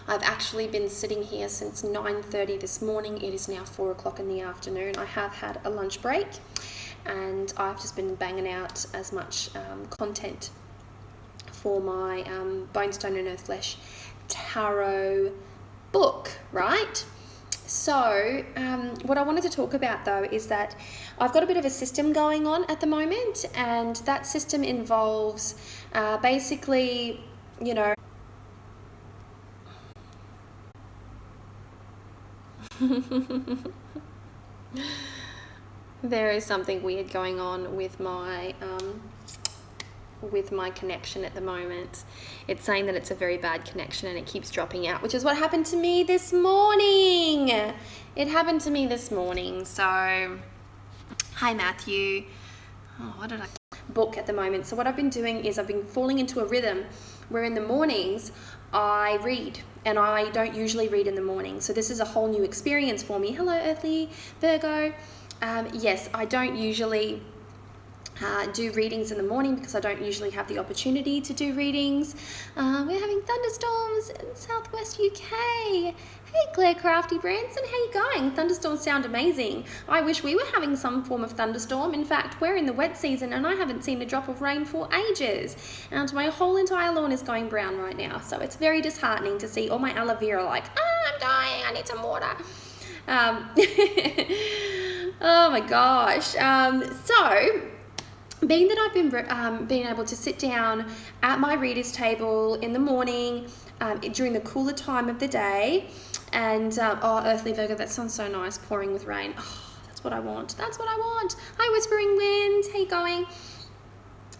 I've actually been sitting here since 9:30 this morning. It is now 4 o'clock in the afternoon. I have had a lunch break and I've just been banging out as much content for my Bonestone and Earthflesh tarot book, right? So what I wanted to talk about though is that I've got a bit of a system going on at the moment, and that system involves basically, you know, there is something weird going on with my connection at the moment. It's saying that it's a very bad connection and it keeps dropping out, which is what happened to me this morning. It happened to me this morning. So, hi Matthew. Oh, what did I book at the moment? So what I've been doing is I've been falling into a rhythm where in the mornings I read, and I don't usually read in the morning. So this is a whole new experience for me. Hello, Earthly Virgo. Yes, I don't usually do readings in the morning because I don't usually have the opportunity to do readings. We're having thunderstorms in southwest UK. Hey Claire Crafty Branson, how you going? Thunderstorms sound amazing. I wish we were having some form of thunderstorm. In fact, we're in the wet season and I haven't seen a drop of rain for ages. And my whole entire lawn is going brown right now. So it's very disheartening to see all my aloe vera like, I'm dying, I need some water. Oh my gosh. So being that I've been able to sit down at my reader's table in the morning during the cooler time of the day, and oh, Earthly Virgo, that sounds so nice, pouring with rain. Oh, that's what I want. That's what I want. Hi, Whispering Wind. How you going?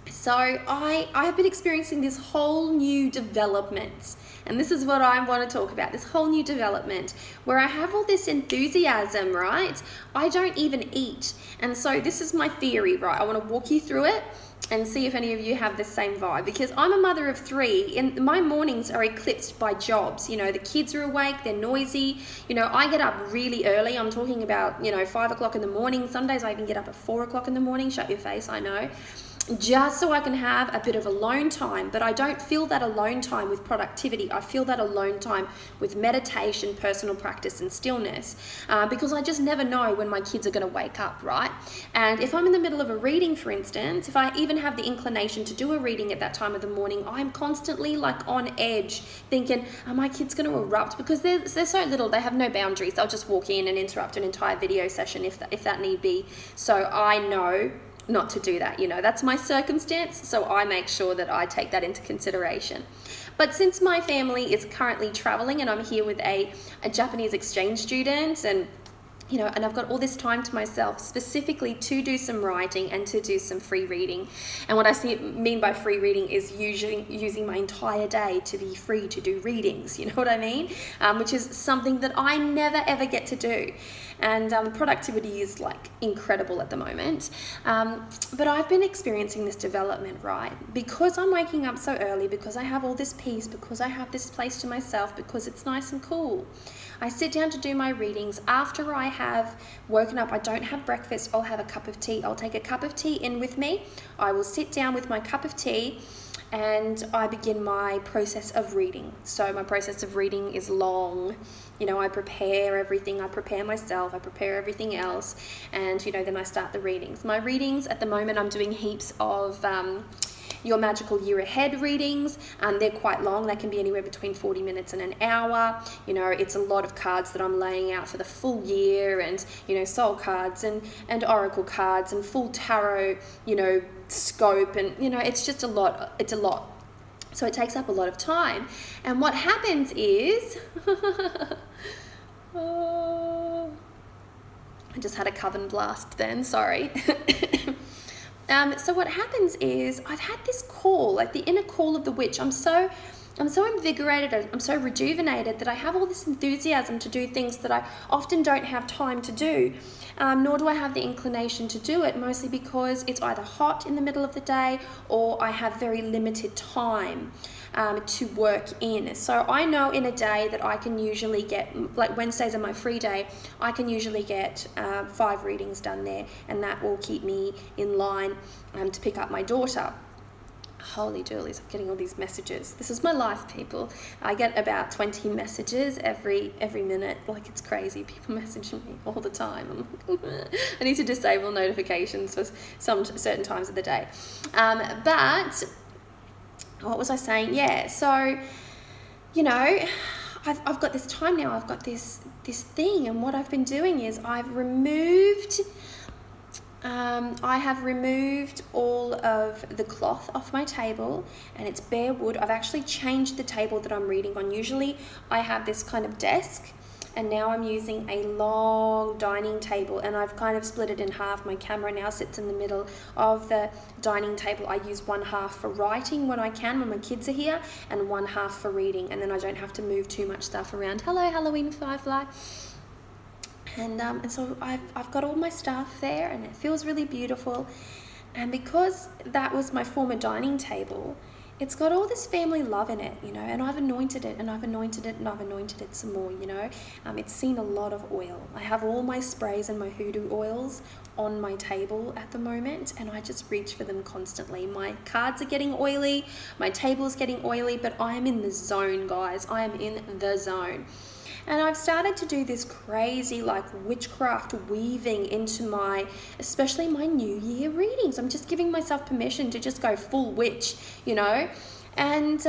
So I have been experiencing this whole new development, and this is what I want to talk about, this whole new development where I have all this enthusiasm, right? I don't even eat. And so this is my theory, right? I want to walk you through it and see if any of you have the same vibe, because I'm a mother of 3 and my mornings are eclipsed by jobs. You know, the kids are awake, they're noisy. You know, I get up really early. I'm talking about, 5 o'clock in the morning. Some days I even get up at 4 o'clock in the morning. Shut your face, I know. Just so I can have a bit of alone time. But I don't feel that alone time with productivity. I feel that alone time with meditation, personal practice and stillness, because I just never know when my kids are going to wake up, right? And if I'm in the middle of a reading, for instance, if I even have the inclination to do a reading at that time of the morning, I'm constantly like on edge thinking, are my kids going to erupt? Because they're so little, they have no boundaries. They'll just walk in and interrupt an entire video session if that need be. So I know not to do that. That's my circumstance, so I make sure that I take that into consideration. But since my family is currently traveling and I'm here with a Japanese exchange student, and and I've got all this time to myself specifically to do some writing and to do some free reading. And what I mean by free reading is usually using my entire day to be free to do readings, you know what I mean? Which is something that I never ever get to do. And productivity is like incredible at the moment. But I've been experiencing this development, right? Because I'm waking up so early, because I have all this peace, because I have this place to myself, because it's nice and cool. I sit down to do my readings. After I have woken up, I don't have breakfast, I'll have a cup of tea. I'll take a cup of tea in with me. I will sit down with my cup of tea and I begin my process of reading. So my process of reading is long. I prepare everything. I prepare myself. I prepare everything else. And, then I start the readings. My readings at the moment, I'm doing heaps of Your Magical Year Ahead readings, and they're quite long. They can be anywhere between 40 minutes and an hour. It's a lot of cards that I'm laying out for the full year, and soul cards and oracle cards and full tarot scope, and it's just a lot. It's a lot, so it takes up a lot of time. And what happens is I just had a Coven Blast then, sorry. So what happens is I've had this call, like the inner call of the witch. I'm so invigorated, I'm so rejuvenated that I have all this enthusiasm to do things that I often don't have time to do, nor do I have the inclination to do it, mostly because it's either hot in the middle of the day or I have very limited time to work in. So I know in a day that I can usually get, like Wednesdays are my free day, I can usually get 5 readings done there, and that will keep me in line to pick up my daughter. Holy doolies, I'm getting all these messages. This is my life, people. I get about 20 messages every minute. Like, it's crazy. People message me all the time. I need to disable notifications for some certain times of the day. But what was I saying? Yeah, so, you know, I've got this time now. I've got this thing, and what I've been doing is I have removed all of the cloth off my table, and it's bare wood. I've actually changed the table that I'm reading on. Usually I have this kind of desk, and now I'm using a long dining table, and I've kind of split it in half. My camera now sits in the middle of the dining table. I use one half for writing when I can, when my kids are here, and one half for reading, and then I don't have to move too much stuff around. Hello, Halloween Firefly. And so I've got all my stuff there, and it feels really beautiful. And because that was my former dining table, it's got all this family love in it, you know, and I've anointed it, and I've anointed it, and I've anointed it some more, you know. It's seen a lot of oil. I have all my sprays and my hoodoo oils on my table at the moment, and I just reach for them constantly. My cards are getting oily, my table's getting oily, but I am in the zone, guys. I am in the zone. And I've started to do this crazy like witchcraft weaving into especially my New Year readings. I'm just giving myself permission to just go full witch, you know. And,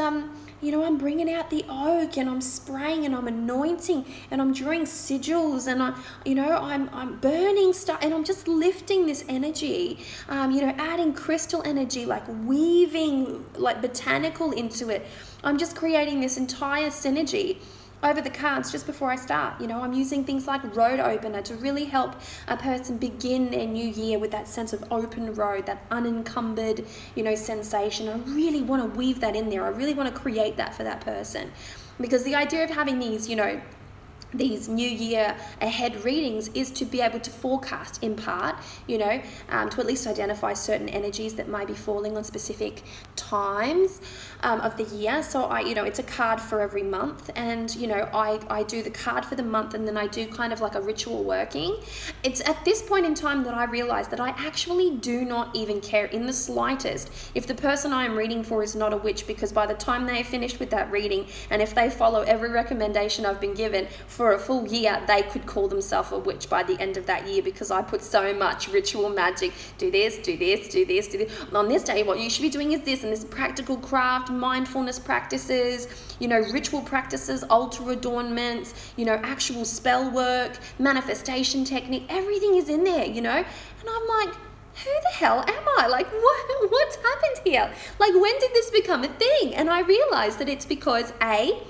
you know, I'm bringing out the oak, and I'm spraying, and I'm anointing, and I'm drawing sigils, and I'm burning stuff, and I'm just lifting this energy, you know, adding crystal energy, like weaving like botanical into it. I'm just creating this entire synergy over the cards just before I start. You know, I'm using things like road opener to really help a person begin their new year with that sense of open road, that unencumbered, you know, sensation. I really want to weave that in there. I really want to create that for that person, because the idea of having these, you know, these new year ahead readings is to be able to forecast in part, you know, to at least identify certain energies that might be falling on specific times of the year. So you know, it's a card for every month, and you know, I do the card for the month, and then I do kind of like a ritual working. It's at this point in time that I realize that I actually do not even care in the slightest if the person I am reading for is not a witch, because by the time they are finished with that reading, and if they follow every recommendation I've been given for a full year, they could call themselves a witch by the end of that year, because I put so much ritual magic. Do this, do this, do this, do this. On this day, what you should be doing is this, and this practical craft, mindfulness practices, you know, ritual practices, altar adornments, you know, actual spell work, manifestation technique, everything is in there, you know. And I'm like, who the hell am I? Like, what's happened here? Like, when did this become a thing? And I realized that it's because I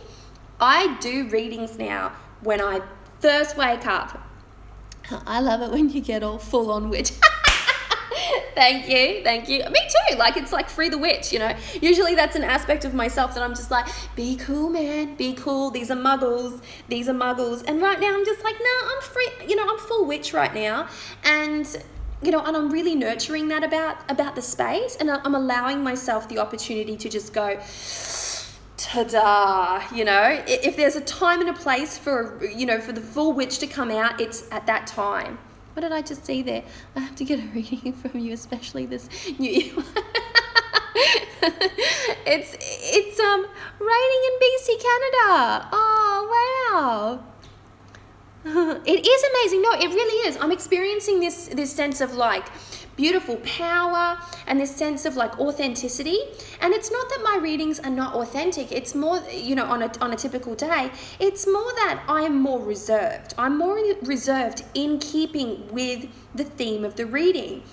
do readings now when I first wake up. I love it when you get all full on witch. Thank you. Me too. Like, it's like free the witch, you know. Usually that's an aspect of myself that I'm just like, be cool, man, be cool. These are muggles. And right now I'm just like, nah, I'm free. You know, I'm full witch right now. And you know, and I'm really nurturing that about the space, and I'm allowing myself the opportunity to just go, ta-da, you know. If there's a time and a place for, you know, for the full witch to come out, it's at that time. What did I just see there? I have to get a reading from you, especially this new year. It's raining in BC, Canada. Oh, wow. It is amazing. No, it really is. I'm experiencing this sense of like beautiful power, and this sense of like authenticity. And it's not that my readings are not authentic. It's more, you know, on a typical day, it's more that I am more reserved. I'm more reserved in keeping with the theme of the reading.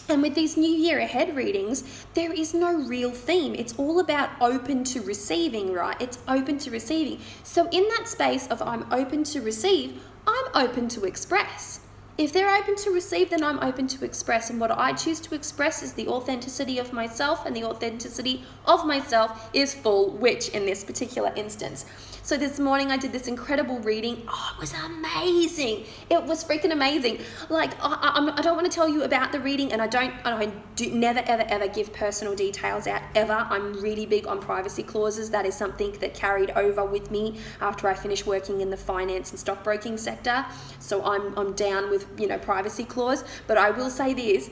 And with these New Year ahead readings, there is no real theme. It's all about open to receiving, right? It's open to receiving. So in that space of I'm open to receive, I'm open to express. If they're open to receive, then I'm open to express. And what I choose to express is the authenticity of myself, and the authenticity of myself is full witch in this particular instance. So this morning I did this incredible reading. Oh, it was amazing. It was freaking amazing. Like, I don't want to tell you about the reading, and I do never, ever, ever give personal details out, ever. I'm really big on privacy clauses. That is something that carried over with me after I finished working in the finance and stockbroking sector. So I'm down with, you know, privacy clause. But I will say this,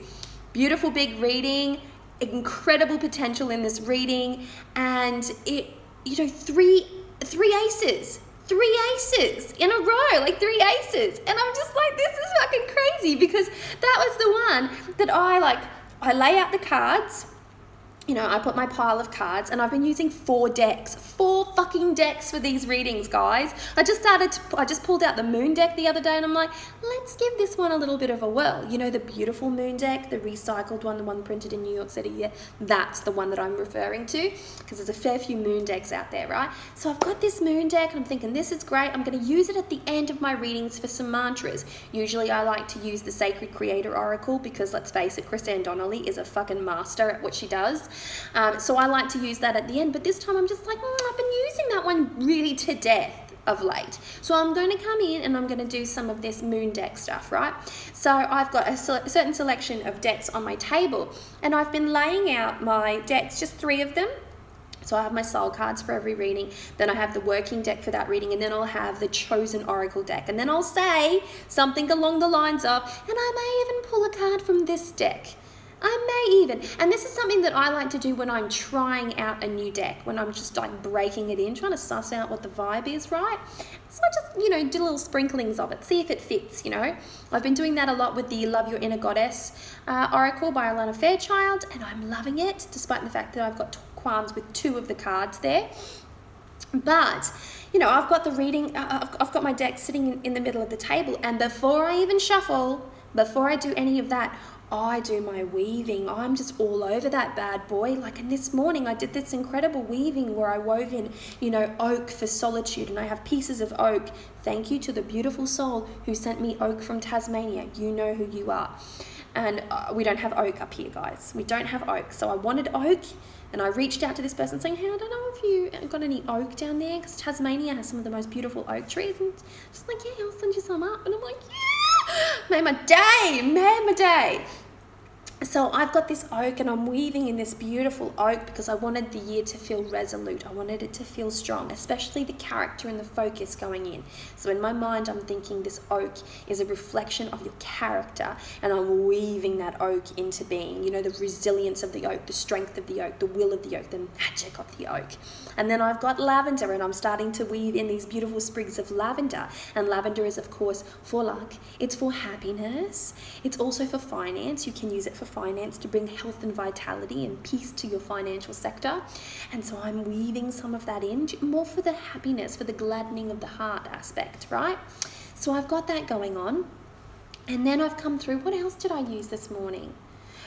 beautiful big reading. incredible potential in this reading, and it, you know, three aces in a row, like 3 aces, and I'm just like, this is fucking crazy, because that was the one that I lay out the cards. You know, I put my pile of cards, and I've been using 4 fucking decks for these readings, guys. I just pulled out the moon deck the other day, and I'm like, let's give this one a little bit of a whirl. You know, the beautiful moon deck, the recycled one, the one printed in New York City, yeah, that's the one that I'm referring to, because there's a fair few moon decks out there, right? So I've got this moon deck, and I'm thinking, this is great. I'm going to use it at the end of my readings for some mantras. Usually I like to use the Sacred Creator Oracle, because let's face it, Chrisanne Donnelly is a fucking master at what she does. So I like to use that at the end, but this time I'm just like, I've been using that one really to death of late. So I'm going to come in and I'm going to do some of this moon deck stuff, right? So I've got a certain selection of decks on my table, and I've been laying out my decks, just 3 of them. So I have my soul cards for every reading, then I have the working deck for that reading, and then I'll have the chosen oracle deck, and then I'll say something along the lines of, and I may even pull a card from this deck. I may even, and this is something that I like to do when I'm trying out a new deck, when I'm just like breaking it in, trying to suss out what the vibe is, right? So I just, you know, do little sprinklings of it, see if it fits, you know. I've been doing that a lot with the Love Your Inner Goddess Oracle by Alana Fairchild, and I'm loving it, despite the fact that I've got qualms with 2 of the cards there. But, you know, I've got the reading, I've got my deck sitting in the middle of the table, and before I even shuffle, before I do any of that, I do my weaving. I'm just all over that bad boy. Like, and this morning I did this incredible weaving where I wove in, you know, oak for solitude, and I have pieces of oak. Thank you to the beautiful soul who sent me oak from Tasmania. You know who you are. And we don't have oak up here, guys. We don't have oak. So I wanted oak, and I reached out to this person saying, hey, I don't know if you got any oak down there, because Tasmania has some of the most beautiful oak trees. And she's like, yeah, I'll send you some up. And I'm like, yeah, made my day. So I've got this oak, and I'm weaving in this beautiful oak because I wanted the year to feel resolute. I wanted it to feel strong, especially the character and the focus going in. So in my mind, I'm thinking this oak is a reflection of your character, and I'm weaving that oak into being, you know, the resilience of the oak, the strength of the oak, the will of the oak, the magic of the oak. And then I've got lavender, and I'm starting to weave in these beautiful sprigs of lavender. And lavender is, of course, for luck. It's for happiness. It's also for finance. You can use it for finance to bring health and vitality and peace to your financial sector. And so I'm weaving some of that in, more for the happiness, for the gladdening of the heart aspect, right? So I've got that going on. And then I've come through, what else did I use this morning?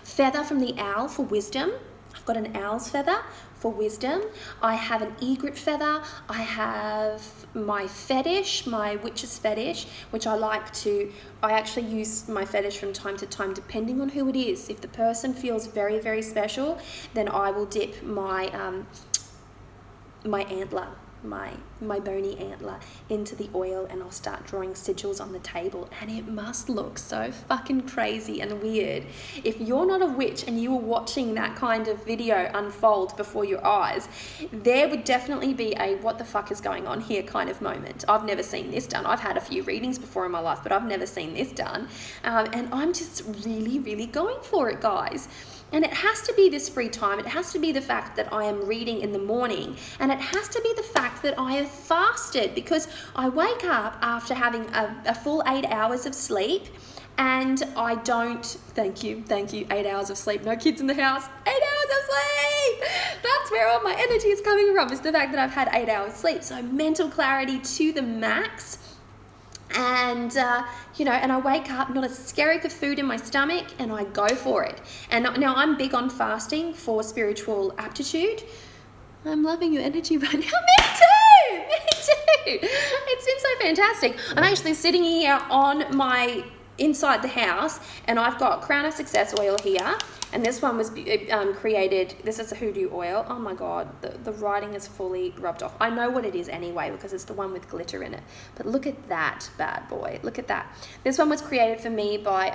Feather from the owl for wisdom. I've got an owl's feather for wisdom. I have an egret feather. I have my fetish, my witch's fetish, which I actually use my fetish from time to time, depending on who it is. If the person feels very, very special, then I will dip my my antler, my bony antler into the oil, and I'll start drawing sigils on the table, and it must look so fucking crazy and weird. If you're not a witch and you were watching that kind of video unfold before your eyes, there would definitely be a what the fuck is going on here kind of moment. I've never seen this done. I've had a few readings before in my life, but I've never seen this done, and I'm just really, really going for it, guys. And it has to be this free time. It has to be the fact that I am reading in the morning. And it has to be the fact that I have fasted, because I wake up after having a full 8 hours of sleep, and I don't, thank you, 8 hours of sleep, no kids in the house, 8 hours of sleep. That's where all my energy is coming from, is the fact that I've had 8 hours sleep. So mental clarity to the max. And, you know, and I wake up, not a skerrick of food in my stomach, and I go for it. And now I'm big on fasting for spiritual aptitude. I'm loving your energy right now. Me too. It's been so fantastic. I'm actually sitting here on my inside the house, and I've got Crown of Success oil here, and this one was created, this is a hoodoo oil. Oh my god, the writing is fully rubbed off. I know what it is anyway, because it's the one with glitter in it, but look at that bad boy, look at that. This one was created for me by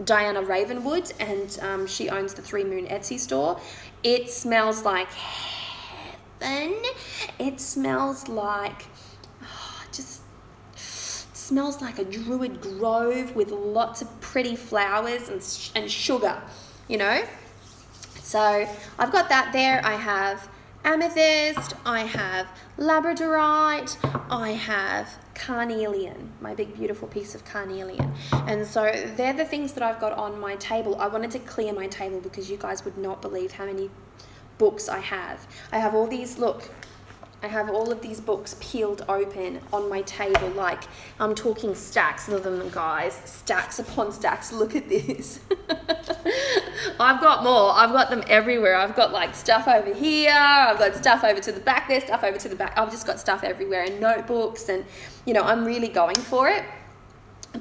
Diana Ravenwood, and she owns the 3 Moon Etsy store. It smells like heaven. It smells like, smells like a druid grove with lots of pretty flowers and sugar, you know. So I've got that there. I have amethyst, I have labradorite, I have carnelian, my big beautiful piece of carnelian. And so they're the things that I've got on my table. I wanted to clear my table because you guys would not believe how many books I have. I have all these, look, I have all of these books peeled open on my table, like I'm talking stacks of them, guys, stacks upon stacks. Look at this. I've got more. I've got them everywhere. I've got like stuff over here. I've got stuff over to the back there, stuff over to the back. I've just got stuff everywhere and notebooks, and you know, I'm really going for it.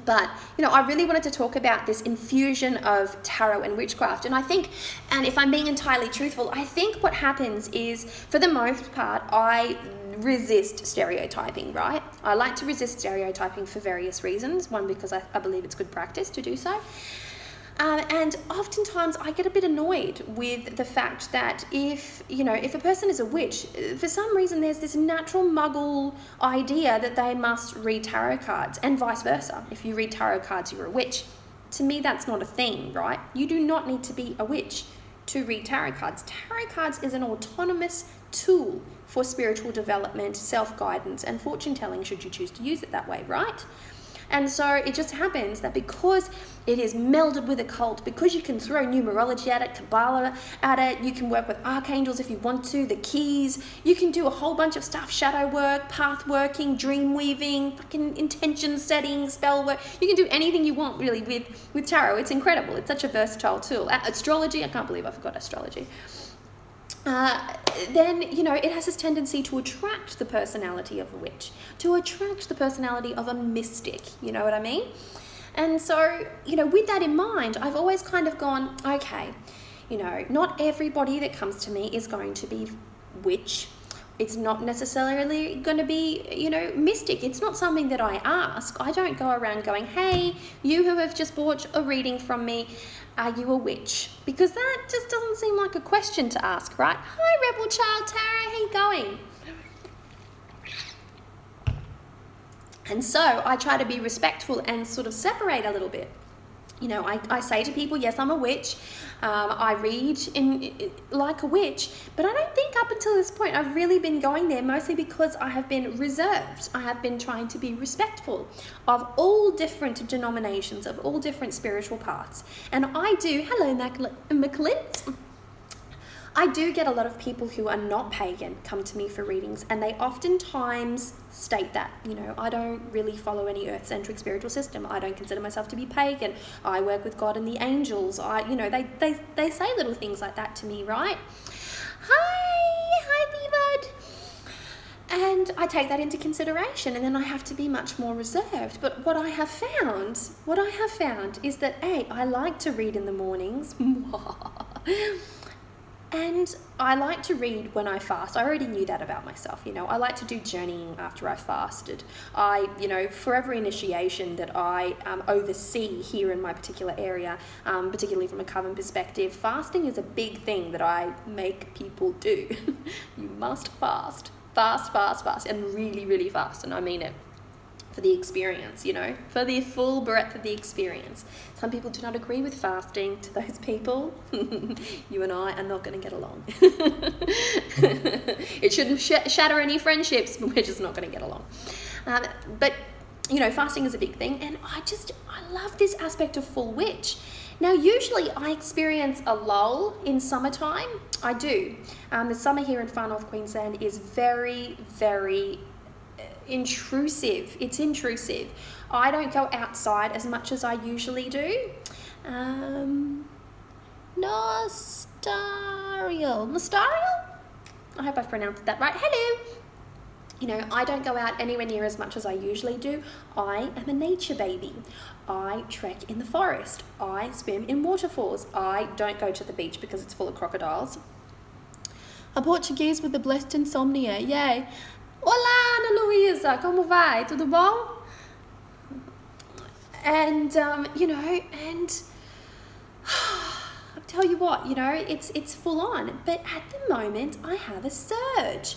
But, you know, I really wanted to talk about this infusion of tarot and witchcraft. And I think, and if I'm being entirely truthful, I think what happens is, for the most part, I resist stereotyping, right? I like to resist stereotyping for various reasons. One, because I believe it's good practice to do so. And oftentimes I get a bit annoyed with the fact that if a person is a witch, for some reason there's this natural muggle idea that they must read tarot cards, and vice versa. If you read tarot cards, you're a witch. To me, that's not a thing, right? You do not need to be a witch to read tarot cards. Tarot cards is an autonomous tool for spiritual development, self-guidance, and fortune telling, should you choose to use it that way, right? And so it just happens that because it is melded with occult, because you can throw numerology at it, Kabbalah at it, you can work with archangels if you want to, the keys, you can do a whole bunch of stuff, shadow work, path working, dream weaving, fucking intention setting, spell work. You can do anything you want really with tarot. It's incredible. It's such a versatile tool. Astrology, I can't believe I forgot astrology. Then, you know, it has this tendency to attract the personality of a witch, to attract the personality of a mystic, you know what I mean? And so, you know, with that in mind, I've always kind of gone, okay, you know, not everybody that comes to me is going to be witch. It's not necessarily going to be, you know, mystic. It's not something that I ask. I don't go around going, hey, you who have just bought a reading from me, are you a witch? Because that just doesn't seem like a question to ask, right? Hi, Rebel Child Tara, how you going? And so I try to be respectful and sort of separate a little bit. You know, I say to people, yes, I'm a witch. I read like a witch, but I don't think up until this point I've really been going there, mostly because I have been reserved. I have been trying to be respectful of all different denominations, of all different spiritual paths. And I do, hello, McLint. I do get a lot of people who are not pagan come to me for readings, and they oftentimes state that, you know, I don't really follow any earth-centric spiritual system. I don't consider myself to be pagan. I work with God and the angels. They say little things like that to me, right? Hi, Beavard. And I take that into consideration, and then I have to be much more reserved. But what I have found is that I like to read in the mornings. And I like to read when I fast. I already knew that about myself, you know. I like to do journeying after I fasted. For every initiation that I oversee here in my particular area, particularly from a Coven perspective, fasting is a big thing that I make people do. You must fast, and really, really fast, and I mean it. For the experience, you know, for the full breadth of the experience. Some people do not agree with fasting. To those people, you and I are not going to get along. It shouldn't shatter any friendships, but we're just not going to get along. But, you know, fasting is a big thing, and I love this aspect of full witch. Now, usually I experience a lull in summertime. I do. The summer here in far north Queensland is very, very intrusive. It's intrusive. I don't go outside as much as I usually do. Nostarial? I hope I've pronounced that right. Hello. You know, I don't go out anywhere near as much as I usually do. I am a nature baby. I trek in the forest. I swim in waterfalls. I don't go to the beach because it's full of crocodiles. A Portuguese with a blessed insomnia. Yay. Olá, Ana Luísa, como vai? Tudo bom? And, I'll tell you what, you know, it's full on. But at the moment, I have a surge.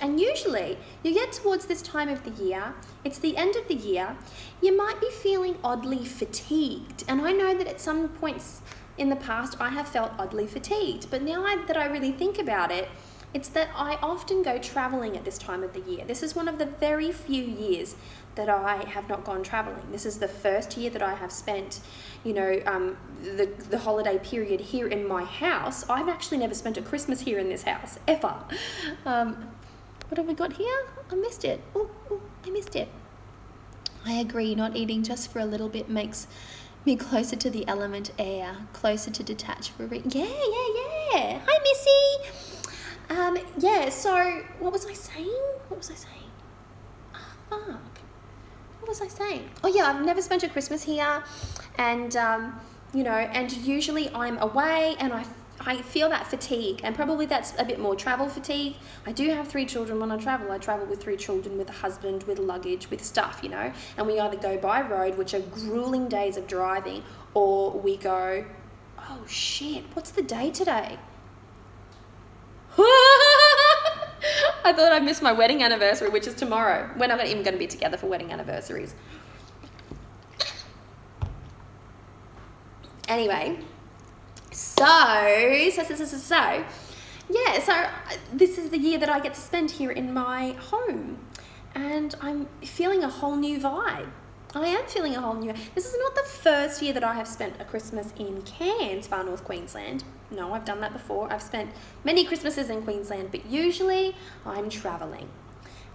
And usually, you get towards this time of the year, it's the end of the year, you might be feeling oddly fatigued. And I know that at some points in the past I have felt oddly fatigued, but now that I really think about it, it's that I often go traveling at this time of the year. This is one of the very few years that I have not gone traveling. This is the first year that I have spent, the holiday period here in my house. I've actually never spent a Christmas here in this house, ever. What have we got here? I missed it. Oh, I missed it. I agree, not eating just for a little bit makes me closer to the element air, closer to detach for yeah. Hi, Missy. So what was I saying? Oh, fuck. What was I saying? Oh yeah, I've never spent a Christmas here, and and usually I'm away and I feel that fatigue, and probably that's a bit more travel fatigue. I do have 3 children when I travel. I travel with 3 children, with a husband, with luggage, with stuff, and we either go by road, which are grueling days of driving, or we go, oh shit, what's the day today? I thought I missed my wedding anniversary, which is tomorrow. We're not even going to be together for wedding anniversaries. Anyway, so this is the year that I get to spend here in my home, and I'm feeling a whole new vibe. I am feeling a whole new. This is not the first year that I have spent a Christmas in Cairns, far north Queensland. No, I've done that before. I've spent many Christmases in Queensland, but usually I'm traveling.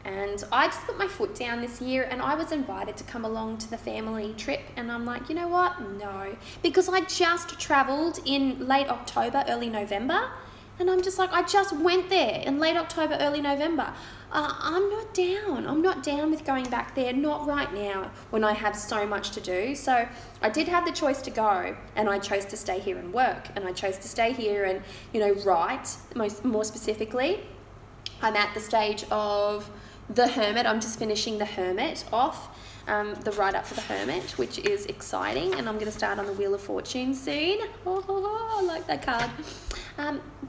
And I just put my foot down this year, and I was invited to come along to the family trip, and I'm like, you know what? No, because I just traveled in late October, early November, and I'm just like, I just went there in late October, early November. I'm not down with going back there, not right now when I have so much to do. So I did have the choice to go, and I chose to stay here and work, and I chose to stay here and write. More specifically, I'm at the stage of The Hermit. I'm just finishing The Hermit off, the write-up for The Hermit, which is exciting, and I'm going to start on the Wheel of Fortune soon. I like that card.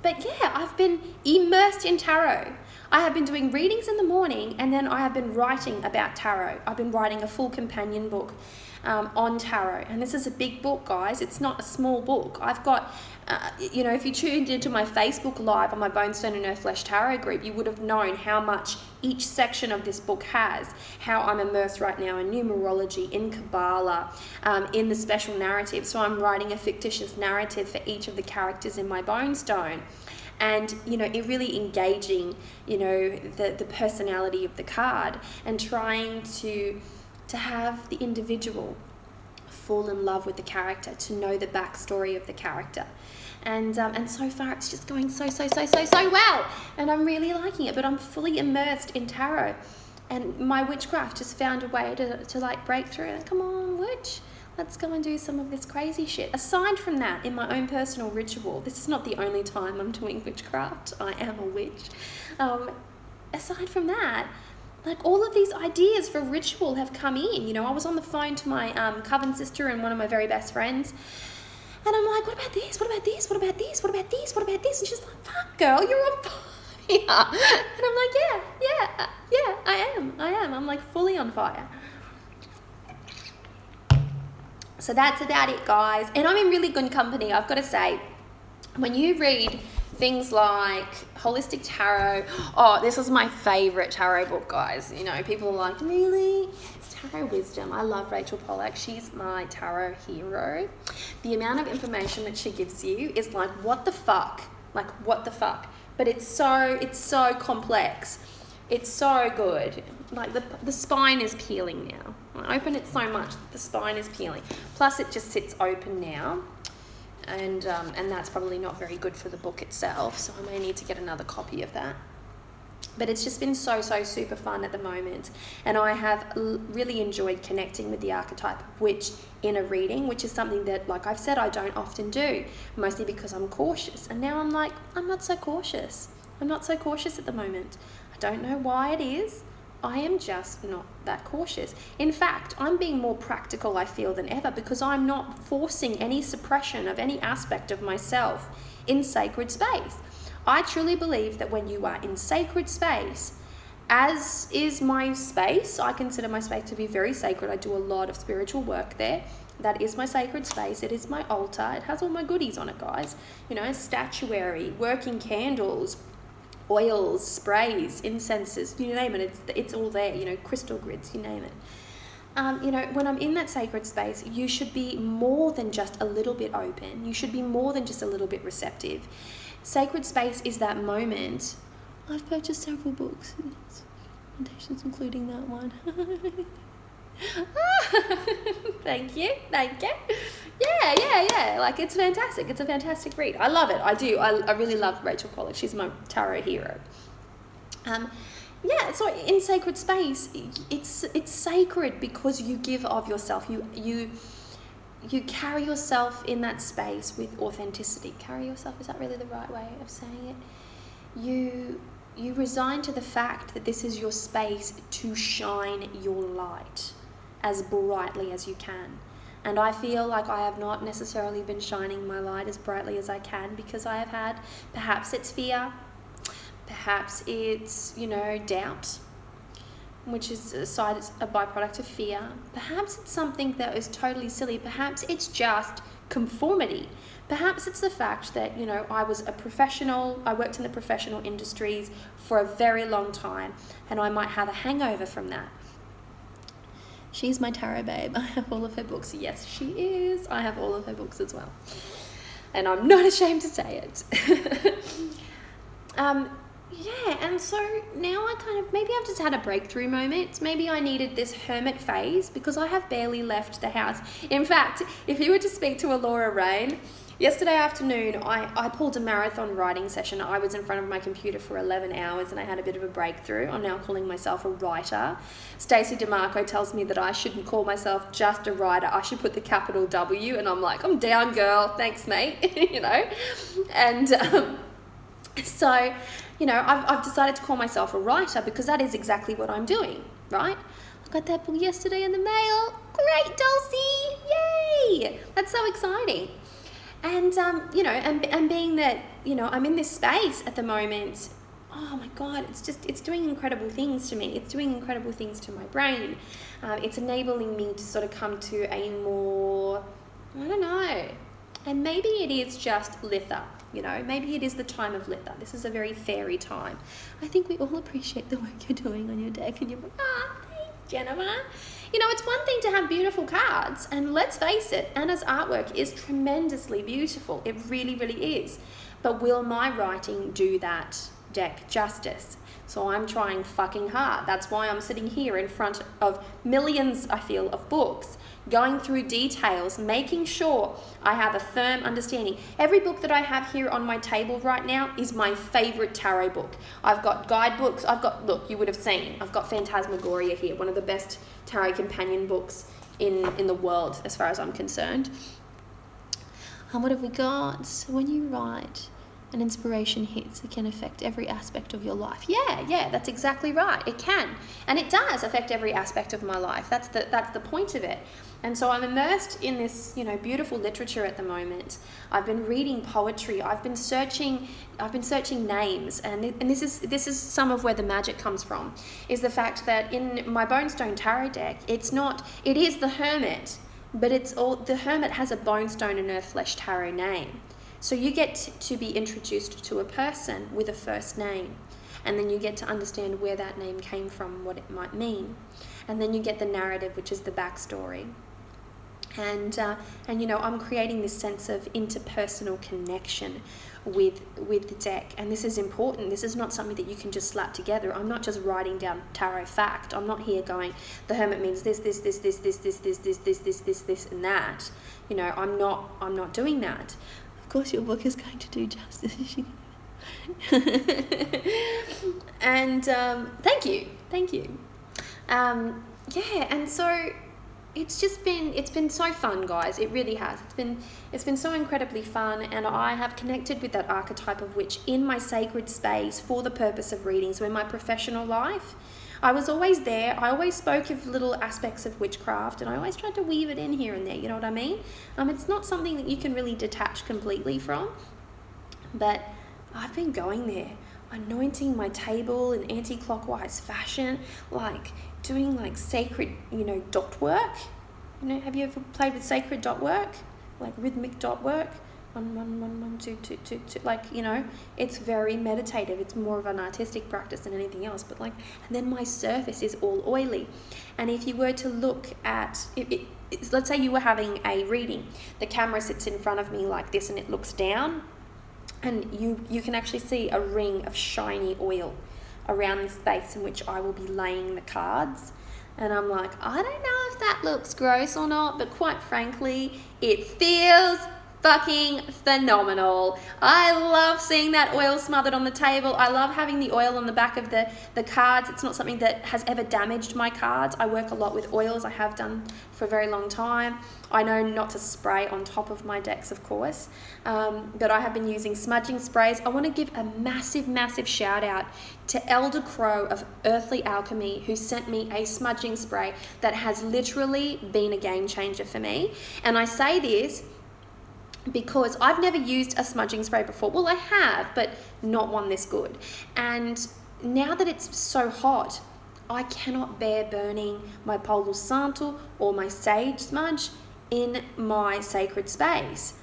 But yeah, I've been immersed in tarot. I have been doing readings in the morning, and then I have been writing about tarot. I've been writing a full companion book on tarot, and this is a big book, guys. It's not a small book. I've got, if you tuned into my Facebook Live on my Bonestone and Earthflesh Tarot group, you would have known how much each section of this book has, how I'm immersed right now in numerology, in Kabbalah, in the special narrative. So I'm writing a fictitious narrative for each of the characters in my Bonestone. And, it really engaging, the personality of the card, and trying to have the individual fall in love with the character, to know the backstory of the character. And so far it's just going so well. And I'm really liking it, but I'm fully immersed in tarot. And my witchcraft just found a way to break through. And come on, witch. Let's go and do some of this crazy shit. Aside from that, in my own personal ritual, this is not the only time I'm doing witchcraft. I am a witch. Aside from that, all of these ideas for ritual have come in. I was on the phone to my Coven sister and one of my very best friends, and I'm like, what about this? What about this? What about this? What about this? What about this? And she's like, fuck, girl, you're on fire. And I'm like, yeah, I am. I'm fully on fire. So that's about it, guys. And I'm in really good company, I've got to say. When you read things like Holistic Tarot, this is my favorite tarot book, guys. People are like, really? It's Tarot Wisdom. I love Rachel Pollack. She's my tarot hero. The amount of information that she gives you is what the fuck? What the fuck? But it's so complex. It's so good. The spine is peeling now. I open it so much that the spine is peeling. Plus it just sits open now. And that's probably not very good for the book itself. So I may need to get another copy of that. But it's just been so super fun at the moment. And I have really enjoyed connecting with the archetype of witch in a reading, which is something that, like I've said, I don't often do. Mostly because I'm cautious. And now I'm not so cautious. I'm not so cautious at the moment. I don't know why it is. I am just not that cautious. In fact, I'm being more practical, I feel, than ever, because I'm not forcing any suppression of any aspect of myself in sacred space. I truly believe that when you are in sacred space, as is my space, I consider my space to be very sacred. I do a lot of spiritual work there. That is my sacred space. It is my altar. It has all my goodies on it, guys. You know, statuary, working candles, oils, sprays, incenses, you name it. It's all there, you know, crystal grids, you name it. You know, when I'm in that sacred space, you should be more than just a little bit open. You should be more than just a little bit receptive. Sacred space is that moment. I've purchased several books, recommendations including that one. Thank you. Yeah. Like, it's fantastic. It's a fantastic read. I love it. I do. I really love Rachel Collett. She's my tarot hero. Yeah, so in sacred space, it's sacred because you give of yourself. You carry yourself in that space with authenticity. Carry yourself, is that really the right way of saying it? You resign to the fact that this is your space to shine your light as brightly as you can. And I feel like I have not necessarily been shining my light as brightly as I can because I have had, perhaps it's fear, perhaps it's, you know, doubt, which is a byproduct of fear. Perhaps it's something that is totally silly. Perhaps it's just conformity. Perhaps it's the fact that, you know, I was a professional, I worked in the professional industries for a very long time, and I might have a hangover from that. She's my tarot babe. I have all of her books. Yes, she is. I have all of her books as well. And I'm not ashamed to say it. Yeah, and so now I kind of, maybe I've just had a breakthrough moment. Maybe I needed this hermit phase because I have barely left the house. In fact, if you were to speak to Alora Rain, yesterday afternoon, I pulled a marathon writing session. I was in front of my computer for 11 hours and I had a bit of a breakthrough. I'm now calling myself a writer. Stacey DeMarco tells me that I shouldn't call myself just a writer. I should put the capital W, and I'm like, I'm down, girl. Thanks, mate. You know? And so, you know, I've decided to call myself a writer because that is exactly what I'm doing, right? I got that book yesterday in the mail. Great, Dulcie! Yay! That's so exciting. And, you know, and being that, you know, I'm in this space at the moment, oh my God, it's doing incredible things to me. It's doing incredible things to my brain. It's enabling me to sort of come to a more, I don't know, and maybe it is just Litha. You know, maybe it is the time of Litha. This is a very fairy time. I think we all appreciate the work you're doing on your deck, and you're like, thanks, Jennifer. You know, it's one thing to have beautiful cards, and let's face it, Anna's artwork is tremendously beautiful. It really, really is. But will my writing do that deck justice? So I'm trying fucking hard. That's why I'm sitting here in front of millions, I feel, of books, going through details, making sure I have a firm understanding. Every book that I have here on my table right now is my favorite tarot book. I've got guidebooks. Look, you would have seen, I've got Phantasmagoria here, one of the best tarot companion books in the world, as far as I'm concerned. And what have we got? When you write, an inspiration hits, it can affect every aspect of your life. Yeah, that's exactly right. It can. And it does affect every aspect of my life. That's the point of it. And so I'm immersed in this, you know, beautiful literature at the moment. I've been reading poetry. I've been searching names, and this is some of where the magic comes from, is the fact that in my Bonestone Tarot deck, it is the Hermit, but the Hermit has a Bonestone and Earthflesh Tarot name. So you get to be introduced to a person with a first name, and then you get to understand where that name came from, what it might mean. And then you get the narrative, which is the backstory. And you know, I'm creating this sense of interpersonal connection with the deck, and this is important. This is not something that you can just slap together. I'm not just writing down tarot fact. I'm not here going, the Hermit means this, and that. You know, I'm not doing that. Of course, your book is going to do justice. And thank you. Yeah, and so it's been so fun, guys. It really has. It's been so incredibly fun, and I have connected with that archetype of witch in my sacred space for the purpose of reading. So in my professional life, I was always there. I always spoke of little aspects of witchcraft, and I always tried to weave it in here and there, you know what I mean? It's not something that you can really detach completely from, but I've been going there, anointing my table in anti-clockwise fashion, like doing like sacred, you know, dot work. You know, have you ever played with sacred dot work? Like rhythmic dot work? 1, 1, 1, 1, 2, 2, 2, 2. Like, you know, it's very meditative. It's more of an artistic practice than anything else. But like, and then my surface is all oily. And if you were to look at, let's say you were having a reading, the camera sits in front of me like this and it looks down, and you can actually see a ring of shiny oil around the space in which I will be laying the cards. And I'm like, I don't know if that looks gross or not, but quite frankly, it feels fucking phenomenal. I love seeing that oil smothered on the table. I love having the oil on the back of the cards. It's not something that has ever damaged my cards. I work a lot with oils. I have done for a very long time. I know not to spray on top of my decks, of course, but I have been using smudging sprays. I want to give a massive, massive shout out to Elder Crow of Earthly Alchemy, who sent me a smudging spray that has literally been a game changer for me. And I say this because I've never used a smudging spray before. Well, I have, but not one this good. And now that it's so hot, I cannot bear burning my Palo Santo or my sage smudge in my sacred space.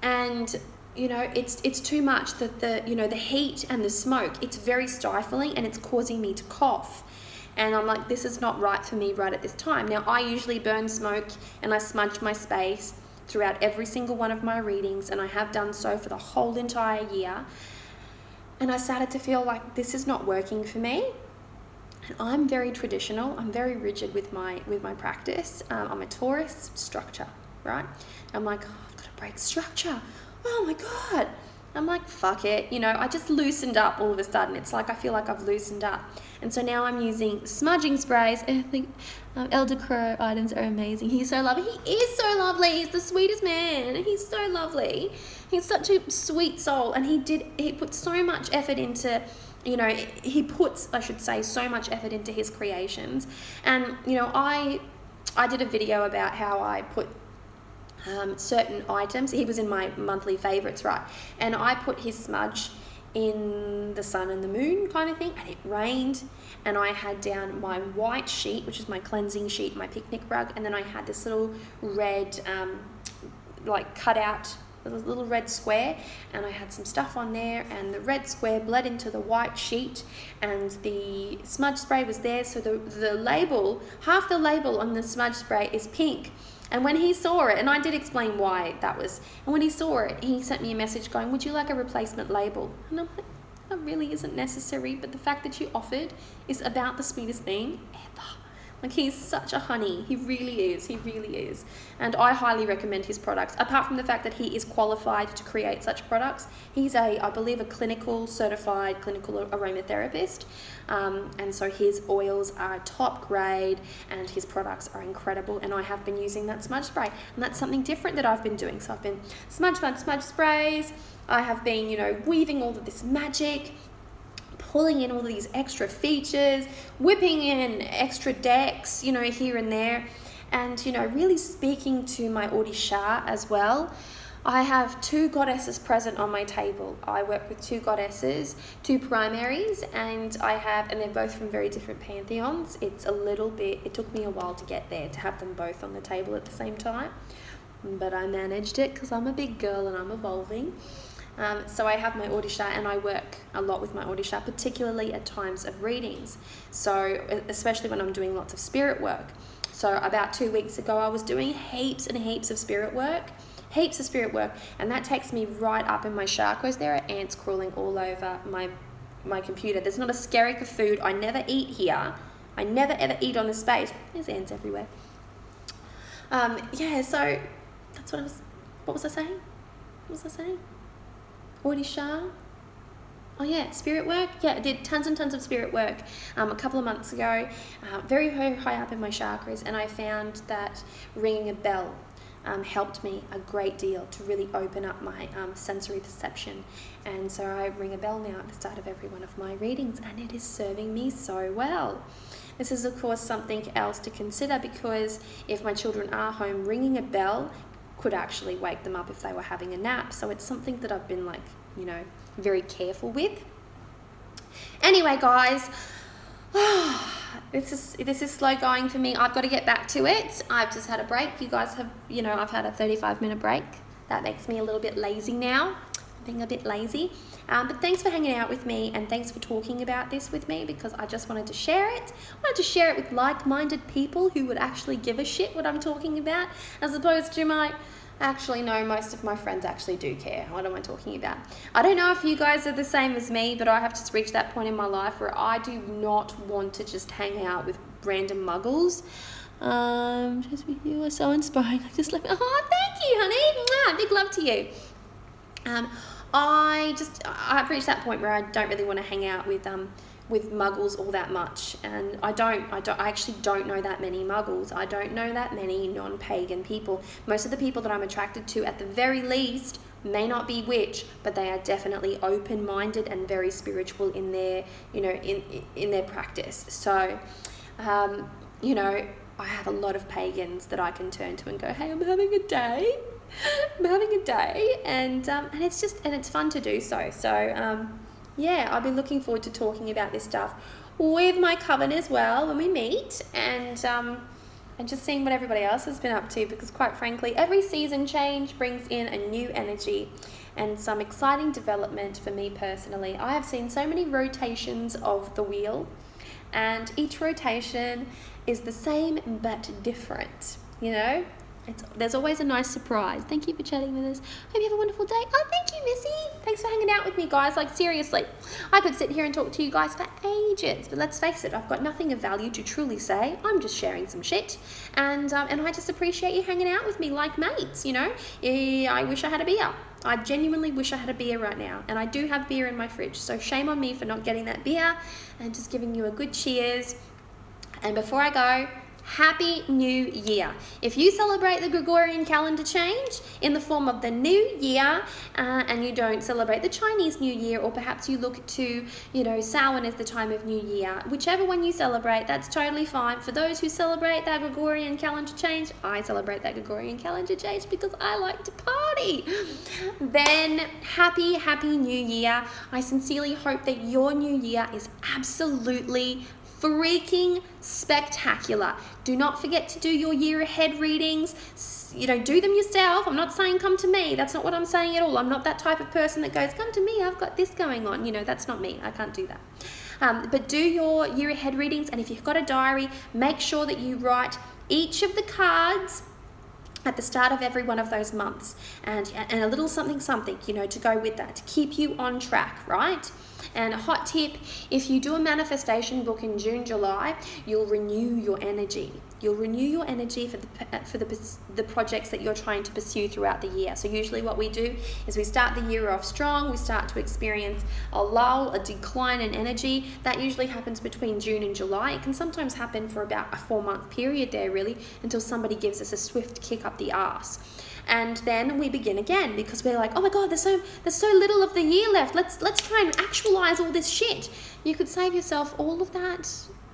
And you know, it's too much. The you know, the heat and the smoke, it's very stifling and it's causing me to cough. And I'm like, this is not right for me right at this time. Now, I usually burn smoke and I smudge my space throughout every single one of my readings, and I have done so for the whole entire year. And I started to feel like this is not working for me. And I'm very traditional. I'm very rigid with my practice. I'm a Taurus, structure, right? I'm like, oh, I've got to break structure. Oh my God. I'm like, fuck it. You know, I just loosened up all of a sudden. It's like I feel like I've loosened up. And so now I'm using smudging sprays. I think Elder Crow items are amazing. He's so lovely. He is so lovely. He's the sweetest man. He's so lovely. He's such a sweet soul. And he put so much effort into, you know, he puts, I should say, so much effort into his creations. And, you know, I did a video about how I put certain items. He was in my monthly favorites, right? And I put his smudge in the sun and the moon kind of thing, and it rained, and I had down my white sheet, which is my cleansing sheet, my picnic rug, and then I had this little red like cut out little red square, and I had some stuff on there, and the red square bled into the white sheet, and the smudge spray was there. So the label, half the label on the smudge spray is pink. And when he saw it, and I did explain why that was, and when he saw it, he sent me a message going, would you like a replacement label? And I'm like, that really isn't necessary, but the fact that you offered is about the sweetest thing ever. Like, he's such a honey. He really is. He really is. And I highly recommend his products. Apart from the fact that he is qualified to create such products, he's I believe, a certified clinical aromatherapist. And so his oils are top grade and his products are incredible. And I have been using that smudge spray. And that's something different that I've been doing. So I've been smudge sprays. I have been, you know, weaving all of this magic, pulling in all these extra features, whipping in extra decks, you know, here and there, and, you know, really speaking to my Odisha as well. I have 2 goddesses present on my table. I work with 2 goddesses, 2 primaries, and they're both from very different pantheons. It took me a while to get there, to have them both on the table at the same time, but I managed it because I'm a big girl and I'm evolving. So I have my Odisha, and I work a lot with my Odisha, particularly at times of readings. So especially when I'm doing lots of spirit work. So about 2 weeks ago, I was doing heaps and heaps of spirit work, and that takes me right up in my chakras. There are ants crawling all over my computer. There's not a skerrick of food. I never eat here. I never ever eat on this space. There's ants everywhere. Yeah, so that's what was I saying? Odisha. Oh yeah, spirit work. Yeah, I did tons and tons of spirit work a couple of months ago, very, very high up in my chakras, and I found that ringing a bell helped me a great deal to really open up my sensory perception. And so I ring a bell now at the start of every one of my readings, and it is serving me so well. This is, of course, something else to consider, because if my children are home, ringing a bell could actually wake them up if they were having a nap. So it's something that I've been, like, you know, very careful with. Anyway, guys, this is slow going for me. I've got to get back to it. I've just had a break. You guys have, I've had a 35-minute break. That makes me a little bit lazy now. I'm being a bit lazy. But thanks for hanging out with me, and thanks for talking about this with me, because I just wanted to share it. I wanted to share it with like-minded people who would actually give a shit what I'm talking about, as opposed to actually, no, most of my friends actually do care what am I talking about. I don't know if you guys are the same as me, but I have just reached that point in my life where I do not want to just hang out with random muggles. Just with you are so inspiring. I just like, oh, thank you, honey. Mwah, big love to you. I've reached that point where I don't really want to hang out with muggles all that much, and I actually don't know that many muggles. I don't know that many non-pagan people. Most of the people that I'm attracted to, at the very least, may not be witch, but they are definitely open-minded and very spiritual in their, in their practice. So, I have a lot of pagans that I can turn to and go, hey, I'm having a day. And it's fun to do so. So, I'll be looking forward to talking about this stuff with my coven as well when we meet, and just seeing what everybody else has been up to, because quite frankly, every season change brings in a new energy and some exciting development for me personally. I have seen so many rotations of the wheel, and each rotation is the same but different, There's always a nice surprise. Thank you for chatting with us. Hope you have a wonderful day. Oh, thank you, Missy. Thanks for hanging out with me, guys. Like, seriously, I could sit here and talk to you guys for ages, but let's face it, I've got nothing of value to truly say. I'm just sharing some shit, and I just appreciate you hanging out with me like mates, I wish I had a beer. I genuinely wish I had a beer right now, and I do have beer in my fridge, so shame on me for not getting that beer and just giving you a good cheers. And before I go, Happy New Year. If you celebrate the Gregorian calendar change in the form of the new year, and you don't celebrate the Chinese New Year, or perhaps you look to, Samhain as the time of New Year, whichever one you celebrate, that's totally fine. For those who celebrate that Gregorian calendar change, I celebrate that Gregorian calendar change because I like to party. Then happy New Year. I sincerely hope that your new year is absolutely freaking spectacular. Do not forget to do your year ahead readings. Do them yourself. I'm not saying come to me. That's not what I'm saying at all. I'm not that type of person that goes, come to me, I've got this going on. That's not me. I can't do that. But do your year ahead readings, and if you've got a diary, make sure that you write each of the cards at the start of every one of those months, and a little something, to go with that, to keep you on track, right? And a hot tip, if you do a manifestation book in June, July, you'll renew your energy. You'll renew your energy for the projects that you're trying to pursue throughout the year. So usually what we do is we start the year off strong, we start to experience a lull, a decline in energy. That usually happens between June and July. It can sometimes happen for about a 4-month period there, really, until somebody gives us a swift kick up the arse. And then we begin again, because we're like, oh my God, there's so little of the year left. Let's try and actualize all this shit. You could save yourself all of that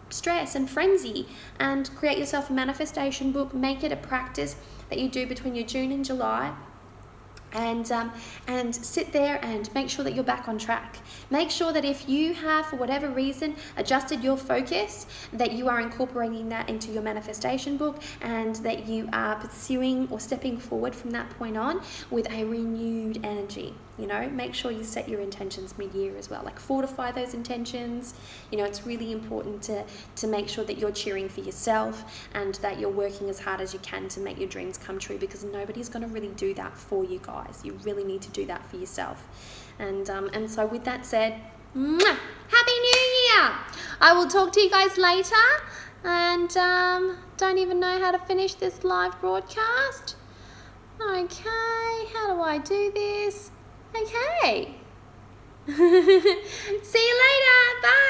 stress and frenzy and create yourself a manifestation book. Make it a practice that you do between your June and July, and sit there and make sure that you're back on track. Make sure that if you have, for whatever reason, adjusted your focus, that you are incorporating that into your manifestation book, and that you are pursuing or stepping forward from that point on with a renewed energy. Make sure you set your intentions mid-year as well, like fortify those intentions. It's really important to make sure that you're cheering for yourself and that you're working as hard as you can to make your dreams come true, because nobody's going to really do that for you guys. You really need to do that for yourself. And so with that said, mwah, Happy New Year! I will talk to you guys later, and don't even know how to finish this live broadcast. Okay, how do I do this? Okay. See you later. Bye.